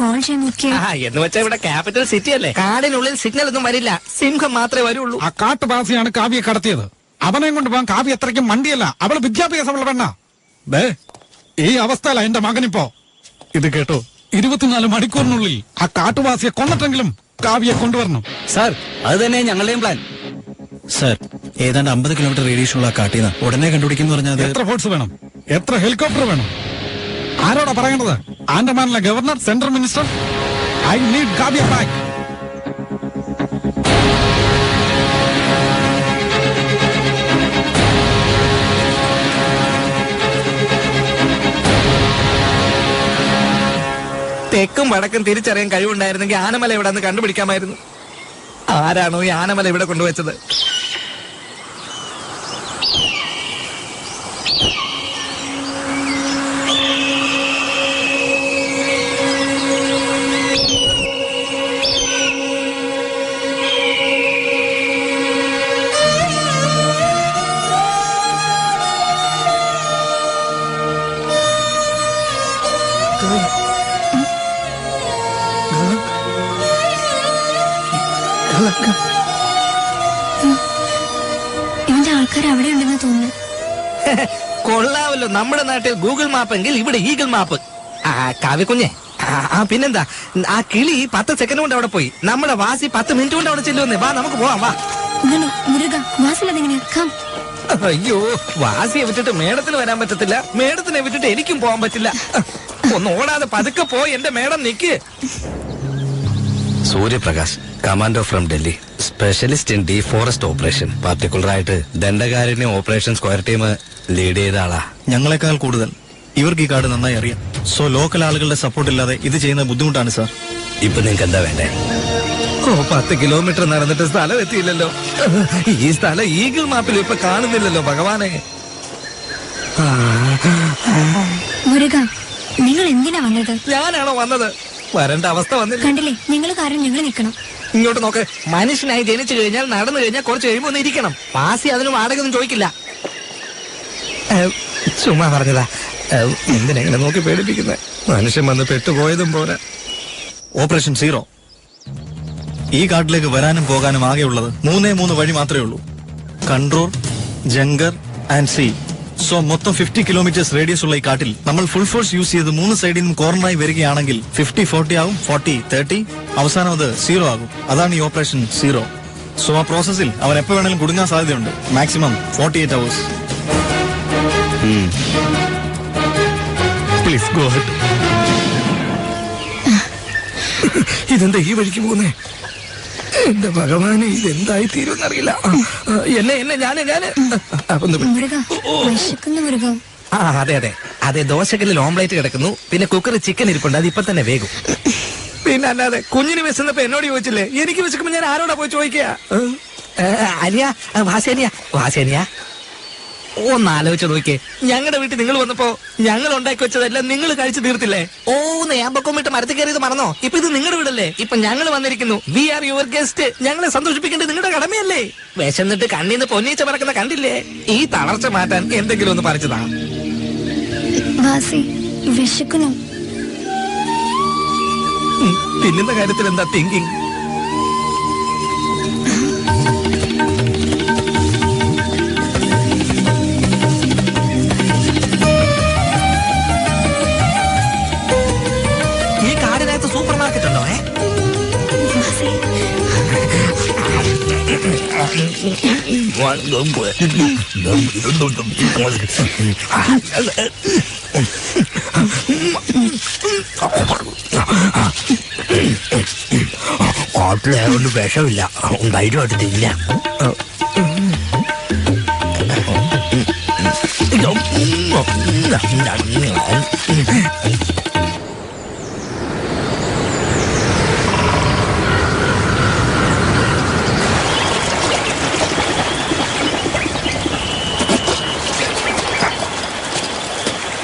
Call ചെയ്യാൻ നോക്കിയ എന്ന് വെച്ചാൽ ഇവിടെ ക്യാപിറ്റൽ സിറ്റി അല്ലേ, കാടിനുള്ളിൽ സിഗ്നൽ ഒന്നും വരില്ല, സിംഹം മാത്രമേ വരുള്ളൂ. ആ കാട്ടുവാസിയാണ് കാവ്യെ കടത്തിയത്. അവനെ കൊണ്ട് പോകാൻ കാവ്യ അത്രയ്ക്കും മണ്ടിയല്ല, അവള് വിദ്യാഭ്യാസമുള്ള പെണ്ണ. ഈ അവസ്ഥയില എന്റെ മകനിപ്പോ. ഇത് കേട്ടോ, 24 മണിക്കൂറിനുള്ളിൽ ആ കാട്ടുവാസിയെ കൊന്നിട്ടെങ്കിലും കാവ്യെ കൊണ്ടുവരണം. സാർ, അത് തന്നെ ഞങ്ങളുടെയും പ്ലാൻ. സാർ, ഏതാണ്ട് 50 കിലോമീറ്റർ റേഡിയേഷനുള്ള കാട്ടീന്ന് ഉടനെ കണ്ടുപിടിക്കുന്നു പറഞ്ഞാൽ എത്ര ഫോഴ്സ് വേണം, എത്ര ഹെലികോപ്റ്റർ വേണം? ആരോടാ പറയേണ്ടത്? ആൻഡമാനിലെ governor, central minister? I need Kavya back. തെക്കും വടക്കും തിരിച്ചറിയാൻ കഴിവുണ്ടായിരുന്നെങ്കിൽ ആനമല ഇവിടെ നിന്ന് കണ്ടുപിടിക്കാമായിരുന്നു. ആരാണോ ഈ ആനമല ഇവിടെ കൊണ്ടുവച്ചത്? ഇവന്റെ ആൾക്കാർ അവിടെ ഉണ്ടെന്ന് തോന്നുന്നു. കൊള്ളാവല്ലോ, നമ്മുടെ നാട്ടിൽ ഗൂഗിൾ മാപ്പ് എങ്കിൽ ഇവിടെ ഈഗിൾ മാപ്പ്. കാവ്യക്കുഞ്ഞെ, പിന്നെന്താ, ആ കിളി 10 സെക്കൻഡ് കൊണ്ട് അവിടെ പോയി. നമ്മുടെ വാസി 10 മിനിറ്റ് കൊണ്ട് അവിടെ ചെല്ലുവന്നേ. വാ, നമുക്ക് പോവാം, വാ. അയ്യോ, വാസിയെ വിട്ടിട്ട് മേഡത്തിന് വരാൻ പറ്റത്തില്ല, മേഡത്തിനെ വിട്ടിട്ട് എനിക്കും പോകാൻ പറ്റില്ല. ഒന്ന് ഓടാതെ പതുക്കെ പോയി എന്റെ madam Nick. Suryaprakash, commando from Delhi, specialist in forest operation. Particular ആയിട്ട് ദണ്ഡകാരുണ്യ ഓപ്പറേഷൻ സ്ക്വയർ ടീം ലീഡ് ചെയ്ത ആളാ. ഞങ്ങളെക്കാൾ കൂടുതൽ ഇവർക്ക് ഈ കാട് നന്നായി അറിയാം. സോ ലോക്കൽ ആളുകളുടെ സപ്പോർട്ട് ഇല്ലാതെ ഇത് ചെയ്യുന്നത് ബുദ്ധിമുട്ടാണ് സാർ. ഇപ്പൊ നിങ്ങൾക്ക് എന്താ വേണ്ടേ? 10 കിലോമീറ്റർ നടന്നിട്ട് സ്ഥലം എത്തിയില്ലല്ലോ. ഈ സ്ഥലം ഈഗിൾ മാപ്പിൽ ഇപ്പൊ കാണുന്നില്ലല്ലോ ഭഗവാനെ. നിങ്ങൾ എന്തിനാ വന്നത്? ഞാനാണോ വന്നത്? വരേണ്ട അവസ്ഥ വന്നില്ല. കണ്ടില്ലേ, നിങ്ങൾ കാരണം ഞങ്ങൾ നിൽക്കണം. ഇങ്ങോട്ട് നോക്ക്, മനുഷ്യനായി ജനിച്ചു കഴിഞ്ഞാൽ നടന്നു കഴിഞ്ഞാൽ കുറച്ച് കഴിയുമ്പോൾ ഒന്ന് ഇരിക്കണം. പാസി അതിന് വാടകയൊന്നും ചോദിക്കില്ല. ചുമ്മാ പറഞ്ഞതാ. എന്തിനെങ്ങനെ നോക്കി പേടിപ്പിക്കുന്നത്? മനുഷ്യൻ വന്ന് പെട്ടുപോയതും പോരാ. Operation zero. ഈ കാട്ടിലേക്ക് വരാനും പോകാനും ആകെയുള്ളത് 3 വഴി മാത്രമേ ഉള്ളൂ. Control, jungle and sea. So മൊത്തം 50 കിലോമീറ്റേഴ്സ് റേഡിയസ് ഉള്ള ഈ കാട്ടിൽ നമ്മൾ ഫുൾ ഫോഴ്സ് യൂസ് ചെയ്ത് 3 സൈഡിൽ നിന്നും കോർണറായി വരികയാണെങ്കിൽ 50-40 ആവും, 40-30, അവസാനം അത് 0 ആകും. അതാണ് ഈ ഓപ്പറേഷൻ സീറോ. സോ ആ പ്രോസസ്സിൽ അവൻ എപ്പോ വേണമെങ്കിലും കുടുങ്ങാൻ സാധ്യതയുണ്ട്. Maximum 48 hours. Please go ahead. ഇതെന്താ ഈ വഴിക്ക് പോകുന്നേ? എന്റെ ഭഗവാനെ, ഇതെന്തായി തീരുമെന്നറിയില്ല. അതെ, ദോശക്കല്ലിൽ ഓംലേറ്റ് കിടക്കുന്നു, പിന്നെ കുക്കറിൽ ചിക്കൻ ഇരിപ്പുണ്ട്, അത് ഇപ്പൊ തന്നെ വേഗം. പിന്നെ അല്ലാതെ കുഞ്ഞിന് വിശന്നപ്പോ എന്നോട് ചോദിച്ചില്ലേ? എനിക്ക് വിശക്കുമ്പോ ഞാൻ ആരോടാ പോയി ചോദിക്കുക? അനിയ, വാസേനിയ, ഒന്ന് ആലോചിച്ച് നോക്കിയേ. ഞങ്ങളുടെ വീട്ടിൽ നിങ്ങൾ വന്നപ്പോ ഞങ്ങൾ ഉണ്ടാക്കി വെച്ചതെല്ലാം നിങ്ങൾ കഴിച്ചു തീർത്തില്ലേ? നേമ്പക്കൊമ്മിട്ട് മരത്തിൽ കയറിയത് മറന്നോ? ഇപ്പൊ ഇത് നിങ്ങളുടെ വീടല്ലേ? ഇപ്പൊ ഞങ്ങൾ വന്നിരിക്കുന്നു. We are your guest. ഞങ്ങളെ സന്തോഷിപ്പിക്കേണ്ടത് നിങ്ങളുടെ കടമയല്ലേ? വിശന്നിട്ട് കണ്ണീന്ന് പൊന്നീച്ച പറക്കുന്ന കണ്ടില്ലേ? ഈ തളർച്ച മാറ്റാൻ എന്തെങ്കിലും ഒന്ന് പറിച്ചതാ. തിന്നുന്ന കാര്യത്തിൽ എന്താ തിങ്കിങ്? സൂപ്പർ മാർക്കറ്റ് ഉണ്ടോ? കാട്ടിലായതുകൊണ്ട് വിഷമില്ല, ധൈര്യമായിട്ട് തിന്ന.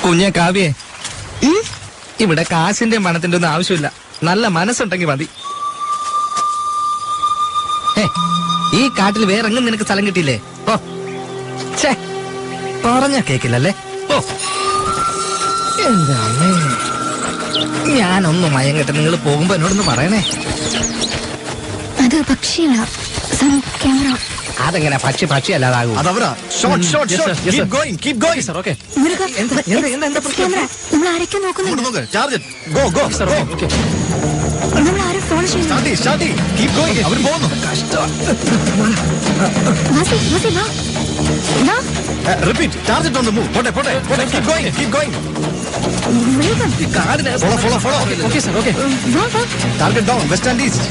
കുഞ്ഞെ കാവ്യേ, ഇവിടെ കാശിന്റെ പണത്തിന്റെ ഒന്നും ആവശ്യമില്ല, നല്ല മനസ്സുണ്ടെങ്കിൽ മതി. ഈ കാട്ടിൽ വേറെ എങ്ങും നിനക്ക് സ്ഥലം കിട്ടിയില്ലേ? ഓ ഛേ, പറഞ്ഞ കേക്കില്ലല്ലേ? ഓ എന്റെ അമ്മേ. ഞാനൊന്നും മയങ്ങട്ടെ, നിങ്ങൾ പോകുമ്പോ എന്നോടൊന്ന് പറയണേ. അത് പക്ഷിയല്ല, ക്യാമറ. അതെങ്ങനെ പക്ഷി അല്ലാതാകൂ? അതവരാ. Shot shot Yes, sir. Shot. Yes, keep sir. Going keep going. Sir, okay. മുരുക, എന്താ ക്യാമറ. നമ്മൾ ആരൊക്കെ നോക്കുന്നുണ്ട്? നോക്ക് charge. Go go sir, go. Okay. നമ്മൾ ആരും ഫോളോ ചെയ്യുന്നു. Start keep going. അവർ പോകുന്നു. വാസി, വാ. വാ. Repeat. Target on the move. പോട്ടെ കീപ് ഗോയിങ്. വേഗം. ഈ കാടിന് Follow. Okay sir, okay. വാ. Target down west and east.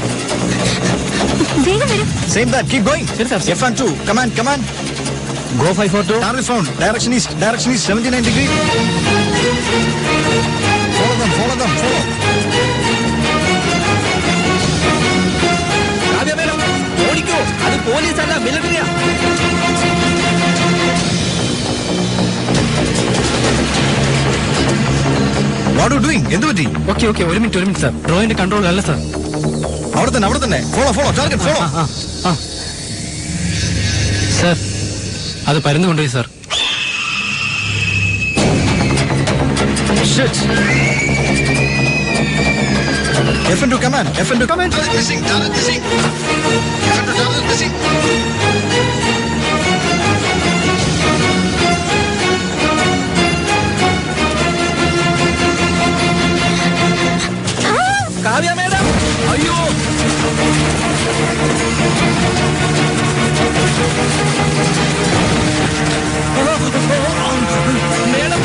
വേഗം വരും. Same that. Keep going. Yes, sir. F12. Come on. Go 542. Target found. Direction east. 79 degree. Follow them. Kavya madam, ഓടിക്കോ. അത് പോലീസല്ല, മിലിറ്ററിയാ. What are you doing? എന്ത് പറ്റി? Okay, ഒരു minute sir. ഡ്രോയിന്റെ control അല്ല sir. അവിടെ തന്നെ. Follow. Target follow. സർ, അത് പരന്നു കൊണ്ടുപോയി sir. Shit. F2 come on. Target missing. F2 target missing. Kavya madam, അയ്യോ. മേഡം,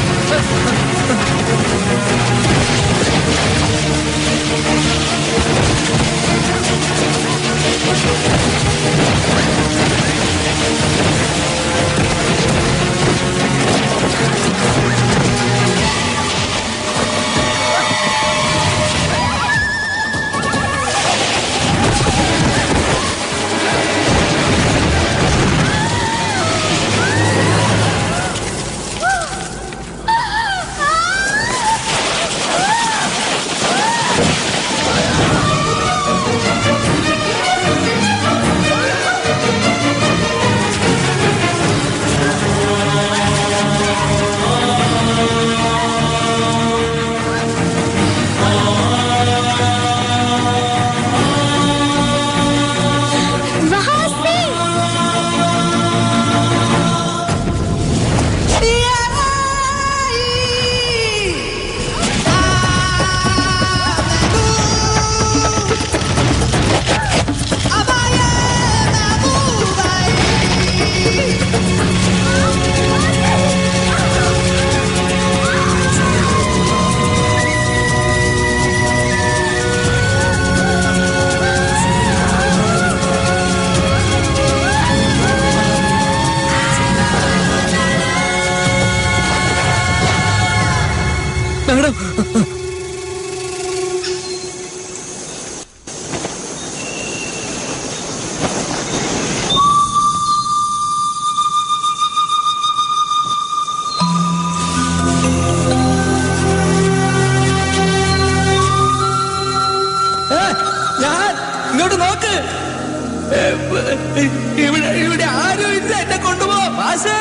ഇങ്ങോട്ട് നോക്ക്. ഇവിടെ ആരും ഇല്ല, എന്നെ കൊണ്ടുപോ വാസേ.